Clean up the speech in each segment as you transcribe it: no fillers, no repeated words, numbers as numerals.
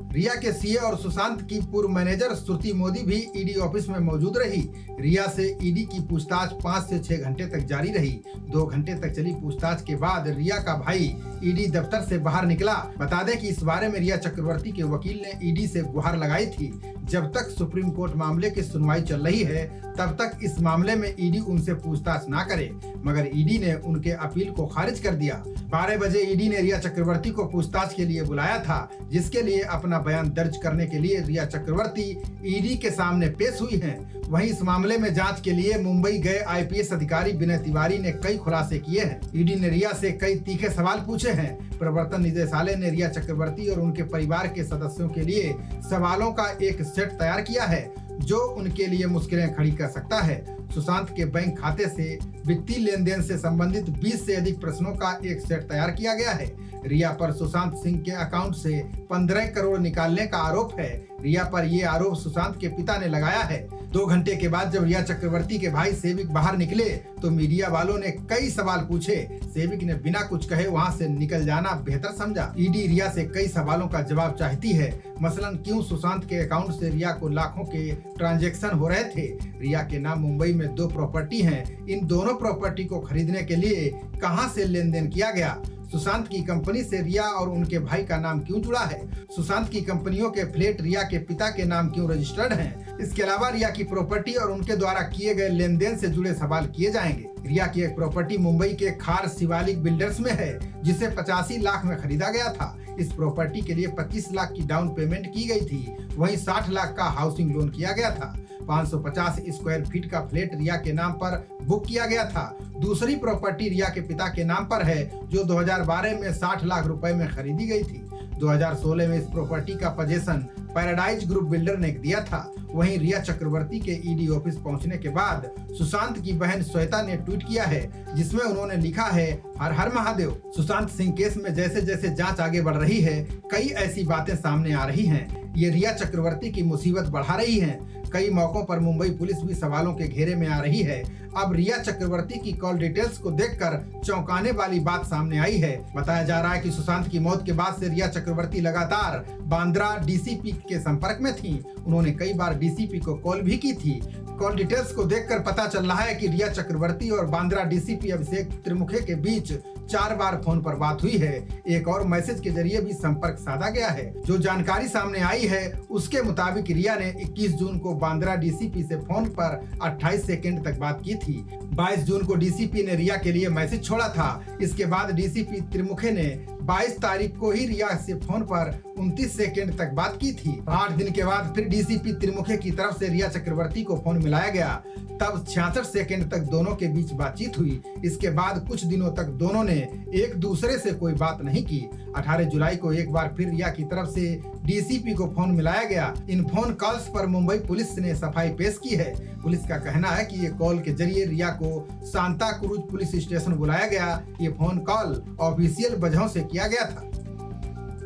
रिया के सीए और सुशांत की पूर्व मैनेजर श्रुति मोदी भी ईडी ऑफिस में मौजूद रही। रिया से ईडी की पूछताछ 5 से 6 घंटे तक जारी रही। 2 घंटे तक चली पूछताछ के बाद रिया का भाई ईडी दफ्तर से बाहर निकला। बता दें कि इस बारे में रिया चक्रवर्ती के वकील ने ईडी से गुहार लगाई थी। जब तक सुप्रीम कोर्ट मामले की सुनवाई चल रही है तब तक इस मामले में ईडी उनसे पूछताछ ना करे, मगर ईडी ने उनके अपील को खारिज कर दिया। 12 बजे ईडी ने रिया चक्रवर्ती को पूछताछ के लिए बुलाया था, जिसके लिए अपना बयान दर्ज करने के लिए रिया चक्रवर्ती ईडी के सामने पेश हुई हैं। वहीं इस मामले में जांच के लिए मुंबई गए आईपीएस अधिकारी विनय तिवारी ने कई खुलासे किए हैं। ईडी ने रिया से कई तीखे सवाल पूछे हैं। प्रवर्तन निदेशालय ने रिया चक्रवर्ती और उनके परिवार के सदस्यों के लिए सवालों का एक सेट तैयार किया है, जो उनके लिए मुश्किलें खड़ी कर सकता है। सुशांत के बैंक खाते से वित्तीय लेन देन से संबंधित 20 से अधिक प्रश्नों का एक सेट तैयार किया गया है। रिया पर सुशांत सिंह के अकाउंट से 15 करोड़ निकालने का आरोप है। रिया पर ये आरोप सुशांत के पिता ने लगाया है। 2 घंटे के बाद जब रिया चक्रवर्ती के भाई सेविक बाहर निकले तो मीडिया वालों ने कई सवाल पूछे। सेविक ने बिना कुछ कहे वहां से निकल जाना बेहतर समझा। ईडी रिया से कई सवालों का जवाब चाहती है। मसलन क्यों सुशांत के अकाउंट से रिया को लाखों के ट्रांजैक्शन हो रहे थे। रिया के नाम मुंबई में 2 प्रॉपर्टी हैं। इन दोनों प्रॉपर्टी को खरीदने के लिए कहां से लेन देन किया गया। सुशांत की कंपनी से रिया और उनके भाई का नाम क्यों जुड़ा है। सुशांत की कंपनियों के फ्लैट रिया के पिता के नाम क्यों रजिस्टर्ड हैं। इसके अलावा रिया की प्रॉपर्टी और उनके द्वारा किए गए लेन देन से जुड़े सवाल किए जाएंगे। रिया की एक प्रॉपर्टी मुंबई के खार शिवालिक बिल्डर्स में है, जिसे 85 लाख में खरीदा गया था। इस प्रॉपर्टी के लिए 25 लाख की डाउन पेमेंट की गई थी। वहीं 60 लाख का हाउसिंग लोन किया गया था। 550 स्क्वायर फीट का फ्लैट रिया के नाम पर बुक किया गया था। दूसरी प्रॉपर्टी रिया के पिता के नाम पर है, जो 2012 में 60 लाख रुपए में खरीदी गई थी। 2016 में इस प्रॉपर्टी का पोजीशन पैराडाइज ग्रुप बिल्डर ने दिया था। वहीं रिया चक्रवर्ती के ईडी ऑफिस पहुंचने के बाद सुशांत की बहन श्वेता ने ट्वीट किया है, जिसमें उन्होंने लिखा है, हर हर महादेव। सुशांत सिंह केस में जैसे जैसे जांच आगे बढ़ रही है, कई ऐसी बातें सामने आ रही हैं। ये रिया चक्रवर्ती की मुसीबत बढ़ा रही हैं। कई मौकों पर मुंबई पुलिस भी सवालों के घेरे में आ रही है। अब रिया चक्रवर्ती की कॉल डिटेल्स को देखकर चौंकाने वाली बात सामने आई है। बताया जा रहा है कि सुशांत की मौत के बाद से रिया चक्रवर्ती लगातार बांद्रा डीसीपी के संपर्क में थी। उन्होंने कई बार डीसीपी को कॉल भी की थी। कॉल डिटेल्स को देखकर पता चल रहा है कि रिया चक्रवर्ती और बांद्रा डीसीपी अभिषेक त्रिमुखे के बीच 4 बार फोन पर बात हुई है। एक और मैसेज के जरिए भी संपर्क साधा गया है। जो जानकारी सामने आई है उसके मुताबिक रिया ने 21 जून को बांद्रा डीसीपी से फोन पर 28 सेकंड तक बात की थी। 22 जून को डीसीपी ने रिया के लिए मैसेज छोड़ा था। इसके बाद डीसीपी त्रिमुखे ने 22 तारीख को ही रिया से फोन पर 29 सेकंड तक बात की थी। 8 दिन के बाद फिर डीसीपी त्रिमुखे की तरफ से रिया चक्रवर्ती को फोन मिलाया गया। तब 66 सेकंड तक दोनों के बीच बातचीत हुई। इसके बाद कुछ दिनों तक दोनों ने एक दूसरे से कोई बात नहीं की। 18 जुलाई को एक बार फिर रिया की तरफ से डीसीपी को फोन मिलाया गया। इन फोन कॉल्स पर मुंबई पुलिस ने सफाई पेश की है। पुलिस का कहना है कि ये कॉल के जरिए रिया को सांता क्रूज पुलिस स्टेशन बुलाया गया। ये फोन कॉल ऑफिशियल वजहों से किया गया था।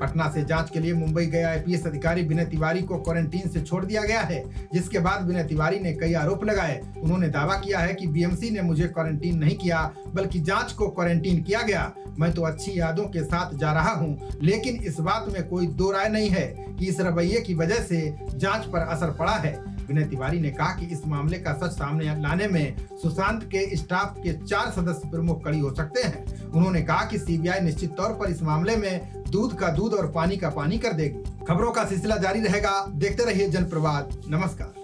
पटना से जांच के लिए मुंबई गए आईपीएस अधिकारी विनय तिवारी को क्वारंटीन से छोड़ दिया गया है, जिसके बाद विनय तिवारी ने कई आरोप लगाए। उन्होंने दावा किया है कि बीएमसी ने मुझे क्वारंटीन नहीं किया, बल्कि जांच को क्वारंटीन किया गया। मैं तो अच्छी यादों के साथ जा रहा हूं, लेकिन इस बात में कोई दो राय नहीं है कि इस रवैये की वजह से जांच पर असर पड़ा है। विनय तिवारी ने कहा कि इस मामले का सच सामने लाने में सुशांत के स्टाफ के 4 सदस्य प्रमुख कड़ी हो सकते हैं। उन्होंने कहा कि सीबीआई निश्चित तौर पर इस मामले में दूध का दूध और पानी का पानी कर देगी। खबरों का सिलसिला जारी रहेगा। देखते रहिए जनप्रवाद। नमस्कार।